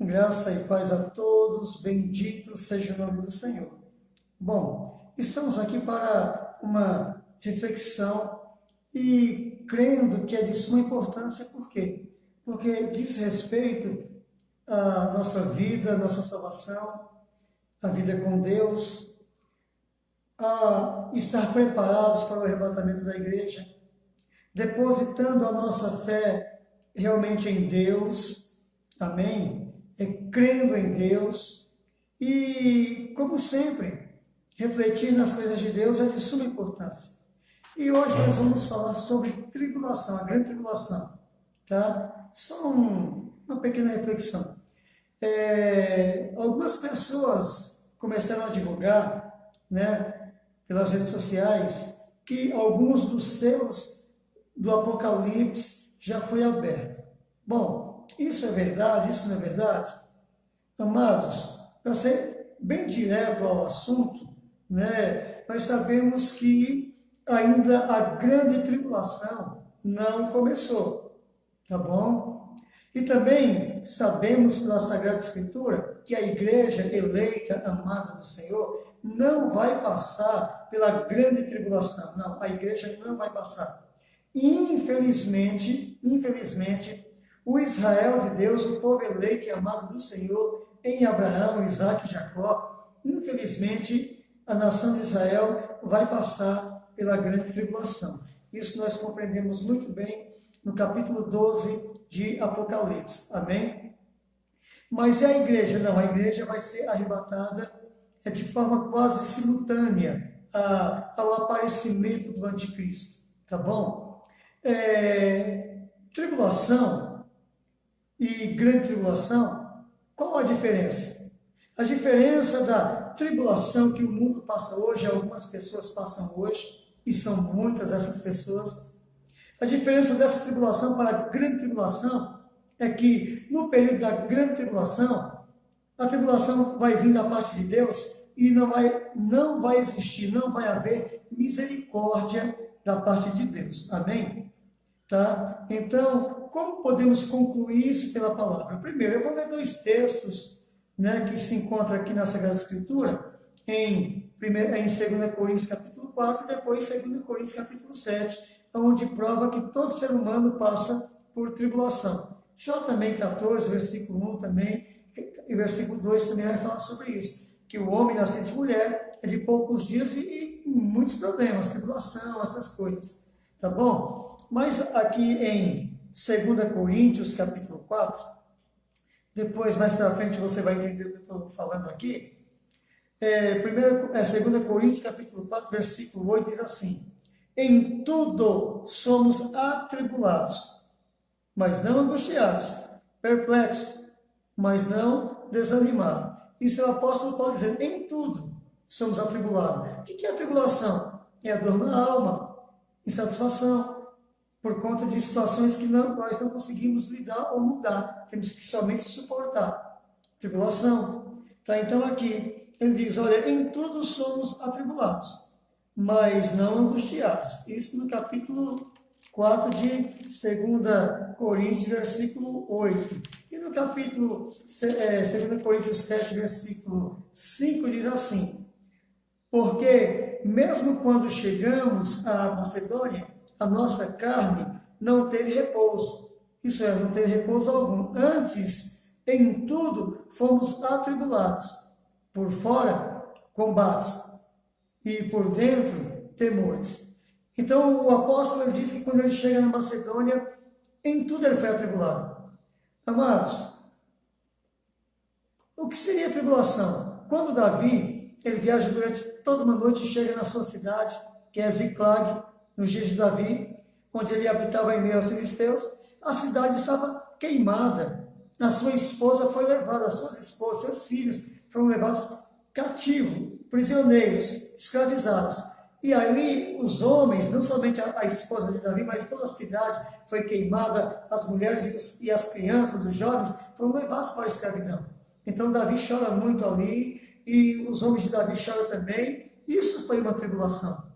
Graça e paz a todos, bendito seja o nome do Senhor. Bom, estamos aqui para uma reflexão e crendo que é de suma importância, por quê? Porque diz respeito à nossa vida, à nossa salvação, à vida com Deus, a estar preparados para o arrebatamento da igreja, depositando a nossa fé realmente em Deus, amém? Crendo em Deus e, como sempre, refletir nas coisas de Deus é de suma importância. E hoje nós vamos falar sobre tribulação, a grande tribulação, tá? Só uma pequena reflexão. Algumas pessoas começaram a divulgar, né, pelas redes sociais, que alguns dos selos do Apocalipse já foi aberto. Bom, isso é verdade? Isso não é verdade? Amados, para ser bem direto ao assunto, né, nós sabemos que ainda a grande tribulação não começou, tá bom? E também sabemos pela Sagrada Escritura que a igreja eleita, amada do Senhor, não vai passar pela grande tribulação. Não, a igreja não vai passar. Infelizmente, o Israel de Deus, o povo eleito e amado do Senhor, em Abraão, Isaac e Jacó, infelizmente, a nação de Israel vai passar pela grande tribulação. Isso nós compreendemos muito bem no capítulo 12 de Apocalipse. Amém? Mas a igreja? Não, a igreja vai ser arrebatada de forma quase simultânea ao aparecimento do anticristo. Tá bom? Tribulação e grande tribulação, qual a diferença? A diferença da tribulação que o mundo passa hoje, algumas pessoas passam hoje, e são muitas essas pessoas. A diferença dessa tribulação para a grande tribulação é que no período da grande tribulação, a tribulação vai vir da parte de Deus e não vai existir, não vai haver misericórdia da parte de Deus. Amém? Tá? Então, como podemos concluir isso pela palavra? Primeiro, eu vou ler dois textos, né, que se encontram aqui na Sagrada Escritura, em 2 Coríntios capítulo 4 e depois 2 Coríntios capítulo 7, onde prova que todo ser humano passa por tribulação. Jó também 14, versículo 1 também, e versículo 2 também vai falar sobre isso, que o homem nascido de mulher é de poucos dias e muitos problemas, tribulação, essas coisas, tá bom? Mas aqui em 2 Coríntios, capítulo 4, depois, mais para frente, você vai entender o que eu estou falando aqui. 2 Coríntios, capítulo 4, versículo 8, diz assim: em tudo somos atribulados, mas não angustiados, perplexos, mas não desanimados. Isso é o apóstolo Paulo dizendo, em tudo somos atribulados. O que é a tribulação? É a dor na alma, insatisfação, por conta de situações que nós não conseguimos lidar ou mudar. Temos que somente suportar. Tribulação. Tá? Então aqui, ele diz, olha, em tudo somos atribulados, mas não angustiados. Isso no capítulo 4 de 2 Coríntios, versículo 8. E no capítulo 2 Coríntios 7, versículo 5, diz assim, porque mesmo quando chegamos à Macedônia, a nossa carne não teve repouso. Isso é, não teve repouso algum. Antes, em tudo, fomos atribulados. Por fora, combates. E por dentro, temores. Então, o apóstolo ele diz que quando ele chega na Macedônia, em tudo ele foi atribulado. Amados, o que seria a tribulação? Quando Davi, ele viaja durante toda uma noite e chega na sua cidade, que é Ziclag, nos dias de Davi, onde ele habitava em meio aos filisteus, a cidade estava queimada. A sua esposa foi levada, as suas esposas, seus filhos foram levados cativos, prisioneiros, escravizados. E ali os homens, não somente a esposa de Davi, mas toda a cidade foi queimada, as mulheres e as crianças, os jovens, foram levados para a escravidão. Então Davi chora muito ali, e os homens de Davi choram também. Isso foi uma tribulação.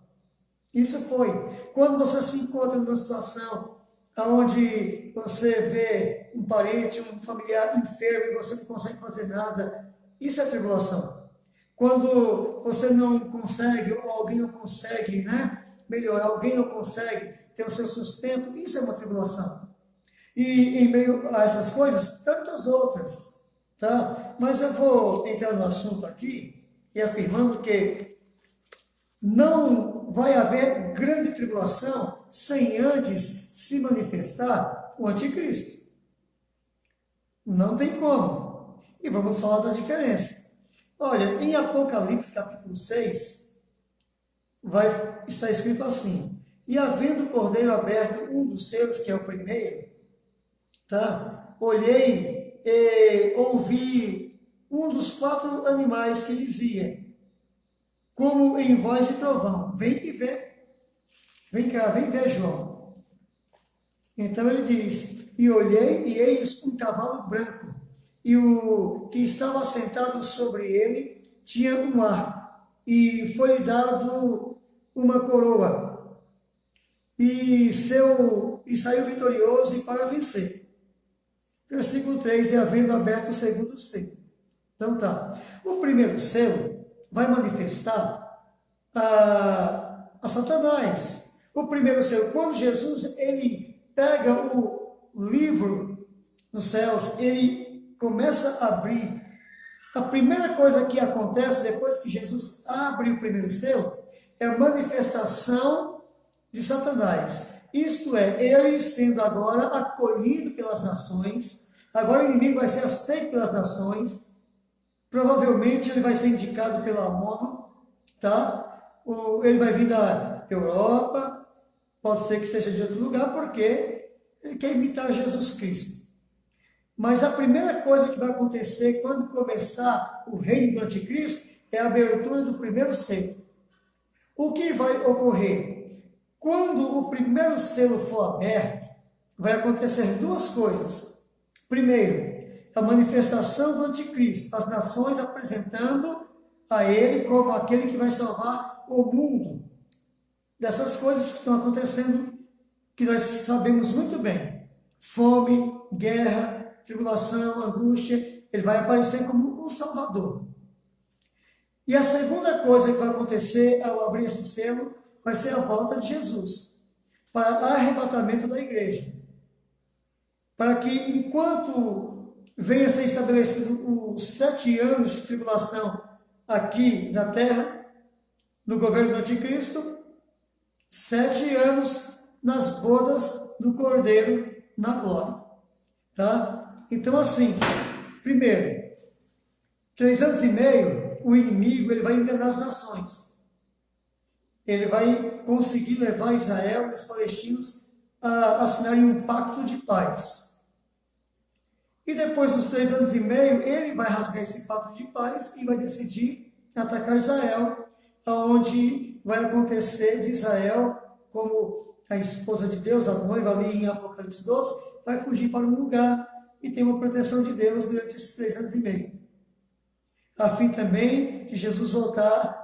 Isso foi. Quando você se encontra numa situação onde você vê um parente, um familiar enfermo e você não consegue fazer nada. Isso é tribulação. Quando você não consegue, ou alguém não consegue, né, melhorar, alguém não consegue ter o seu sustento, isso é uma tribulação. E em meio a essas coisas, tantas outras, tá? Mas eu vou entrar no assunto aqui e afirmando que não vai haver grande tribulação sem antes se manifestar o anticristo. Não tem como. E vamos falar da diferença. Olha, em Apocalipse capítulo 6, está escrito assim: e havendo o cordeiro aberto um dos selos, que é o primeiro, tá? Olhei e ouvi um dos 4 animais que dizia, como em voz de trovão: vem e vê. Vem cá, vem ver, João. Então ele diz: e olhei, e eis um cavalo branco, e o que estava sentado sobre ele tinha um arco, e foi-lhe dado uma coroa, e saiu vitorioso e para vencer. Versículo 3, e havendo aberto o segundo selo. Então tá, o primeiro selo vai manifestar a Satanás. O primeiro selo, quando Jesus ele pega o livro dos céus, ele começa a abrir. A primeira coisa que acontece depois que Jesus abre o primeiro selo é a manifestação de Satanás. Isto é, ele sendo agora acolhido pelas nações, agora o inimigo vai ser aceito pelas nações, provavelmente ele vai ser indicado pela ONU, tá? Ele vai vir da Europa, pode ser que seja de outro lugar, porque ele quer imitar Jesus Cristo. Mas a primeira coisa que vai acontecer quando começar o reino do anticristo é a abertura do primeiro selo. O que vai ocorrer? Quando o primeiro selo for aberto, vai acontecer 2 coisas. Primeiro, a manifestação do anticristo, as nações apresentando a ele como aquele que vai salvar o mundo dessas coisas que estão acontecendo, que nós sabemos muito bem: fome, guerra, tribulação, angústia. Ele vai aparecer como um salvador. E a segunda coisa que vai acontecer ao abrir esse selo vai ser a volta de Jesus para arrebatamento da igreja, para que enquanto venha a ser estabelecido os 7 anos de tribulação aqui na terra, no governo do anticristo, 7 anos nas bodas do Cordeiro na glória, tá? Então assim, primeiro, 3 anos e meio, o inimigo ele vai enganar as nações. Ele vai conseguir levar Israel e os palestinos a assinarem um pacto de paz. E depois dos 3 anos e meio, ele vai rasgar esse pacto de paz e vai decidir atacar Israel, onde vai acontecer de Israel, como a esposa de Deus, a noiva ali em Apocalipse 12, vai fugir para um lugar e tem uma proteção de Deus durante esses 3 anos e meio. A fim também de Jesus voltar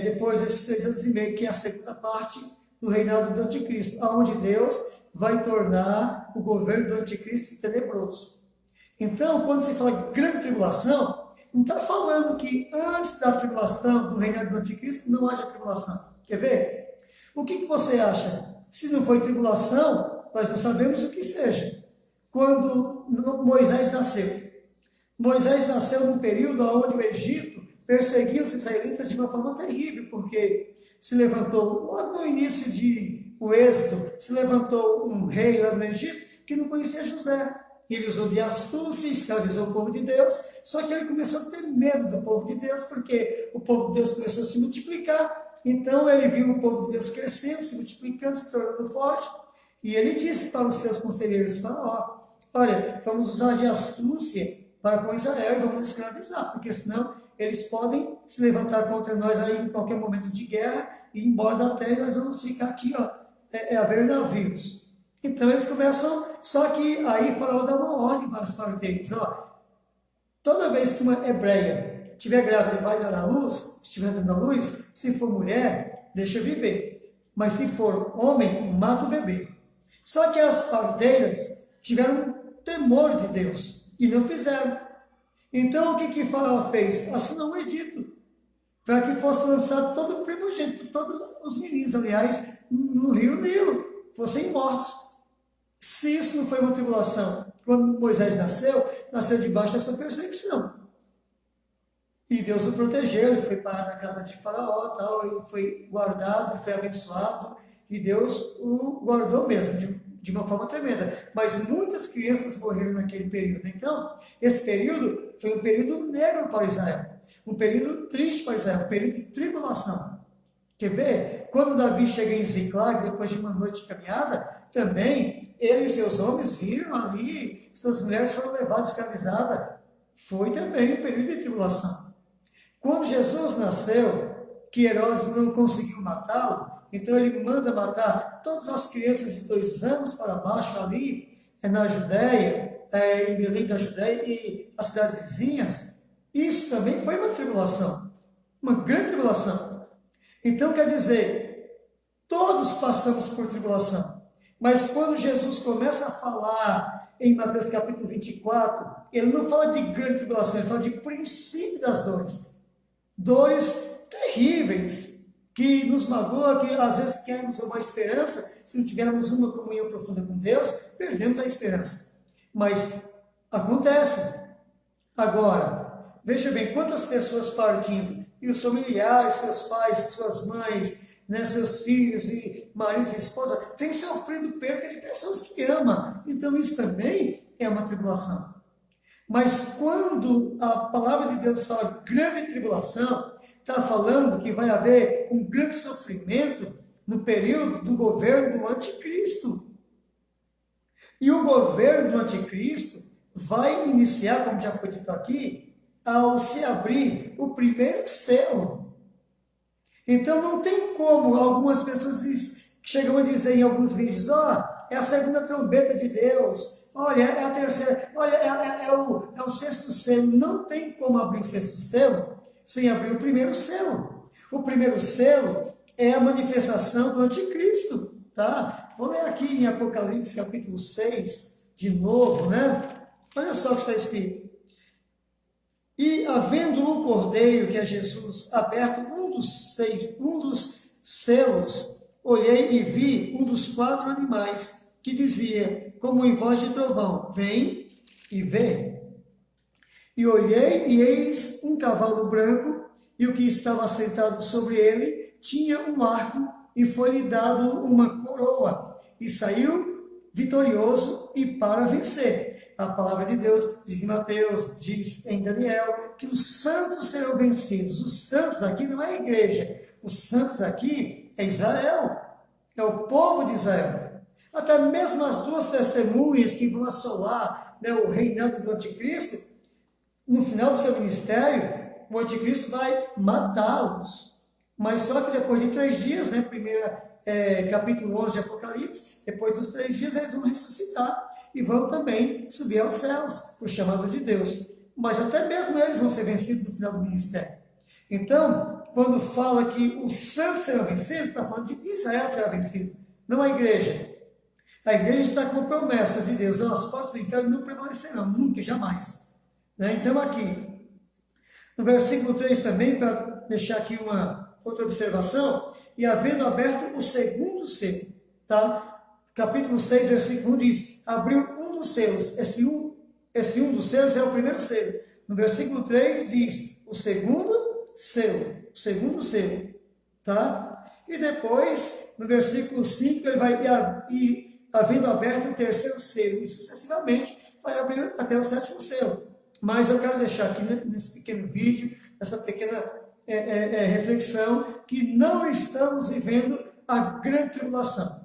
depois desses 3 anos e meio, que é a segunda parte do reinado do anticristo, onde Deus vai tornar o governo do anticristo tenebroso. Então, quando se fala grande tribulação, não está falando que antes da tribulação, do reinado do anticristo, não haja tribulação. Quer ver? O que você acha? Se não foi tribulação, nós não sabemos o que seja. Quando Moisés nasceu. Moisés nasceu num período onde o Egito perseguia os israelitas de uma forma terrível, porque se levantou, logo no início do Êxodo, se levantou um rei lá no Egito que não conhecia José. Ele usou de astúcia, escravizou o povo de Deus, só que ele começou a ter medo do povo de Deus, porque o povo de Deus começou a se multiplicar. Então ele viu o povo de Deus crescendo, se multiplicando, se tornando forte, e ele disse para os seus conselheiros: olha, vamos usar de astúcia para com Israel e vamos escravizar, porque senão eles podem se levantar contra nós aí em qualquer momento de guerra e ir embora da terra, e nós vamos ficar aqui, a ver navios. Então eles começam, só que aí Faraó dá uma ordem para os parteiros: toda vez que uma hebreia estiver grávida e vai dar à luz, estiver dando à luz, se for mulher, deixa viver, mas se for homem, mata o bebê. Só que as parteiras tiveram temor de Deus e não fizeram. Então o que Faraó fez? Assinou um edito para que fosse lançado todo o primogênito, todos os meninos, aliás, no rio Nilo, fossem mortos. Se isso não foi uma tribulação, quando Moisés nasceu debaixo dessa perseguição. E Deus o protegeu, ele foi parar na casa de Faraó, tal, ele foi guardado, foi abençoado, e Deus o guardou mesmo, de uma forma tremenda. Mas muitas crianças morreram naquele período. Então, esse período foi um período negro para Israel, um período triste para Israel, um período de tribulação. Quer ver? Quando Davi chega em Ziclag, depois de uma noite de caminhada, também ele e seus homens viram ali, suas mulheres foram levadas escravizadas. Foi também um período de tribulação. Quando Jesus nasceu, que Herodes não conseguiu matá-lo, então ele manda matar todas as crianças de 2 anos para baixo ali, na Judéia, em Belém da Judéia e as cidades vizinhas. Isso também foi uma tribulação, uma grande tribulação. Então quer dizer, todos passamos por tribulação. Mas quando Jesus começa a falar em Mateus capítulo 24, ele não fala de grande tribulação, ele fala de princípio das dores. Dores terríveis, que nos magoam, que às vezes queremos uma esperança, se não tivermos uma comunhão profunda com Deus, perdemos a esperança. Mas acontece. Agora, veja bem, quantas pessoas partindo, e os familiares, seus pais, suas mães, né, seus filhos e maridos e esposa, têm sofrido perda de pessoas que amam. Então isso também é uma tribulação. Mas quando a palavra de Deus fala grande tribulação, está falando que vai haver um grande sofrimento no período do governo do anticristo. E o governo do anticristo vai iniciar, como já foi dito aqui, ao se abrir o primeiro selo. Então não tem como algumas pessoas chegam a dizer em alguns vídeos, é a segunda trombeta de Deus, olha, é a terceira, olha, é o 6º selo. Não tem como abrir o 6º selo sem abrir o primeiro selo. O primeiro selo é a manifestação do anticristo, tá? Vou ler aqui em Apocalipse capítulo 6, de novo, né? Olha só o que está escrito. E havendo o cordeiro, que é Jesus, aberto um dos selos, olhei e vi um dos 4 animais, que dizia, como em voz de trovão, vem e vê. E olhei, e eis um cavalo branco, e o que estava sentado sobre ele tinha um arco, e foi-lhe dado uma coroa, e saiu vitorioso e para vencer. A palavra de Deus diz em Mateus, diz em Daniel, que os santos serão vencidos. Os santos aqui não é a igreja, os santos aqui é Israel, é o povo de Israel. Até mesmo as 2 testemunhas que vão assolar, né, o reinado do anticristo, no final do seu ministério, o anticristo vai matá-los. Mas só que depois de 3 dias, né, capítulo 11 de Apocalipse, depois dos 3 dias eles vão ressuscitar e vão também subir aos céus, por chamado de Deus. Mas até mesmo eles vão ser vencidos no final do ministério. Então, quando fala que os santos serão vencidos, está falando de que Israel será vencido, não a igreja. A igreja está com a promessa de Deus, as portas do inferno não prevalecerão, nunca, jamais. Então aqui, no versículo 3 também, para deixar aqui uma outra observação, e havendo aberto o 2º selo, tá? Capítulo 6, versículo 1 diz, abriu um dos selos, esse um dos selos é o primeiro selo. No versículo 3 diz, o segundo selo, tá? E depois, no versículo 5, ele vai, havendo aberto o 3º selo, e sucessivamente vai abrir até o 7º selo. Mas eu quero deixar aqui nesse pequeno vídeo, essa pequena reflexão, que não estamos vivendo a grande tribulação.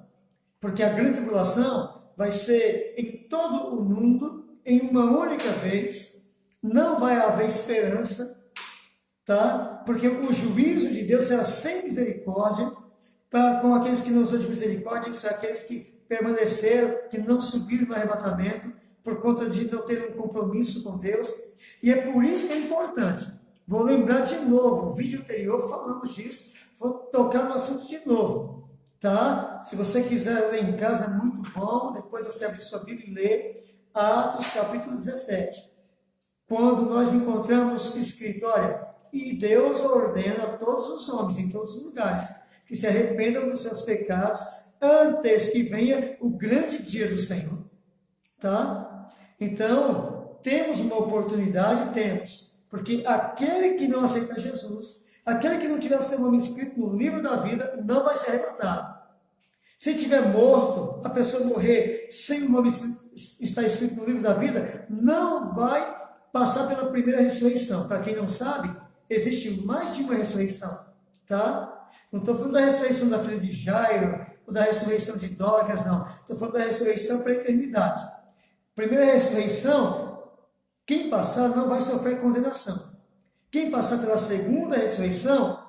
Porque a grande tribulação vai ser em todo o mundo, em uma única vez, não vai haver esperança, tá? Porque o juízo de Deus será sem misericórdia, com aqueles que não usam de misericórdia, isso é aqueles que permaneceram, que não subiram no arrebatamento, por conta de não ter um compromisso com Deus. E é por isso que é importante. Vou lembrar de novo, o vídeo anterior falamos disso, vou tocar no assunto de novo. tá? Se você quiser ler em casa, é muito bom. Depois você abre sua Bíblia e lê Atos capítulo 17. Quando nós encontramos escrito, olha, e Deus ordena a todos os homens, em todos os lugares, que se arrependam dos seus pecados, antes que venha o grande dia do Senhor, tá? Então, temos uma oportunidade, temos, porque aquele que não aceita Jesus, aquele que não tiver seu nome escrito no livro da vida, não vai ser arrebatado. Se tiver morto, a pessoa morrer sem o nome estar escrito no livro da vida, não vai passar pela primeira ressurreição. Para quem não sabe, existe mais de uma ressurreição, tá? Não estou falando da ressurreição da filha de Jairo, ou da ressurreição de Dorcas, não. Estou falando da ressurreição para a eternidade. Primeira ressurreição, quem passar não vai sofrer condenação. Quem passar pela segunda ressurreição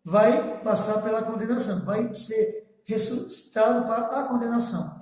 vai passar pela condenação, vai ser ressuscitado para a condenação.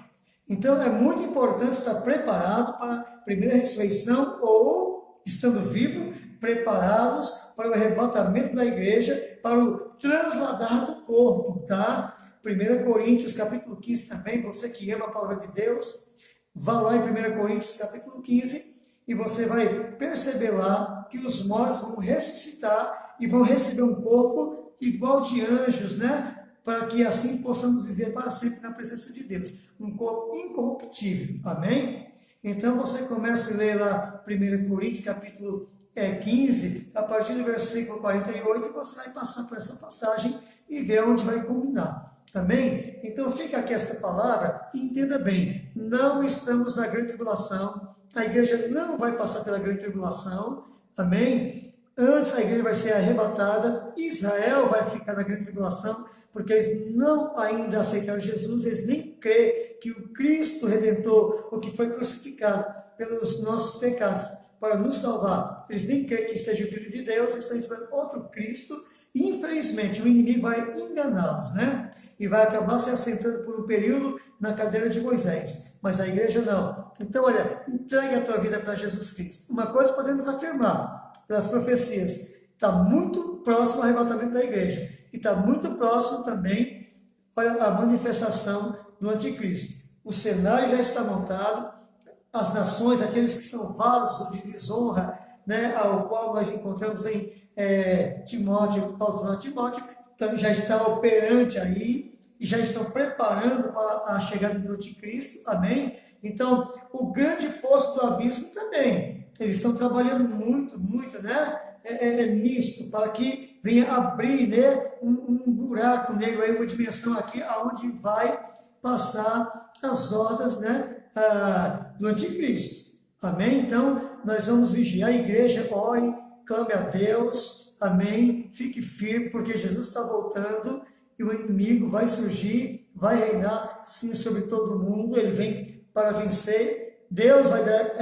Então é muito importante estar preparado para a primeira ressurreição ou, estando vivo, preparados para o arrebatamento da igreja, para o transladar do corpo, tá? 1 Coríntios capítulo 15 também, você que ama a palavra de Deus, vá lá em 1 Coríntios capítulo 15 e você vai perceber lá que os mortos vão ressuscitar e vão receber um corpo igual de anjos, né? Para que assim possamos viver para sempre na presença de Deus. Um corpo incorruptível. Amém? Então você começa a ler lá 1 Coríntios capítulo 15, a partir do versículo 48, você vai passar por essa passagem e ver onde vai culminar. Amém? Então fica aqui esta palavra e entenda bem, não estamos na grande tribulação, a igreja não vai passar pela grande tribulação, amém? Antes a igreja vai ser arrebatada, Israel vai ficar na grande tribulação, porque eles não ainda aceitaram Jesus, eles nem creem que o Cristo Redentor, o que foi crucificado pelos nossos pecados para nos salvar, eles nem creem que seja o Filho de Deus, eles estão esperando outro Cristo, e infelizmente o inimigo vai enganá-los, né? E vai acabar se assentando por um período na cadeira de Moisés, mas a igreja não. Então, olha, entregue a tua vida para Jesus Cristo. Uma coisa podemos afirmar pelas profecias, está muito próximo ao arrebatamento da igreja, e está muito próximo também, olha, a manifestação do anticristo. O cenário já está montado, as nações, aqueles que são vasos de desonra, né, ao qual nós encontramos em Timóteo, Paulo falou a Timóteo, então já está operante aí, e já estão preparando para a chegada do anticristo, amém? Então, o grande poço do abismo também, eles estão trabalhando muito, né, nisto, para que venha abrir, né, um buraco negro, aí, uma dimensão aqui, aonde vai passar as rodas, né, do anticristo, amém? Então, nós vamos vigiar a igreja, ore, clame a Deus, amém? Fique firme, porque Jesus está voltando e o inimigo vai surgir, vai reinar sim sobre todo mundo, ele vem para vencer, Deus vai dar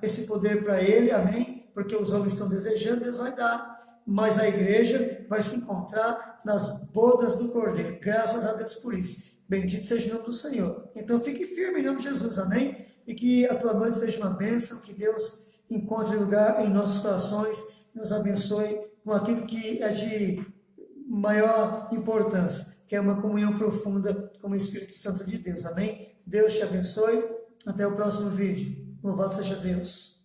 esse poder para ele, amém? Porque os homens estão desejando, Deus vai dar, mas a igreja vai se encontrar nas bodas do Cordeiro, graças a Deus por isso, bendito seja o nome do Senhor. Então fique firme em nome de Jesus, amém? E que a tua noite seja uma bênção, que Deus encontre lugar em nossos corações, nos abençoe com aquilo que é de maior importância, que é uma comunhão profunda com o Espírito Santo de Deus, amém? Deus te abençoe, até o próximo vídeo, louvado seja Deus.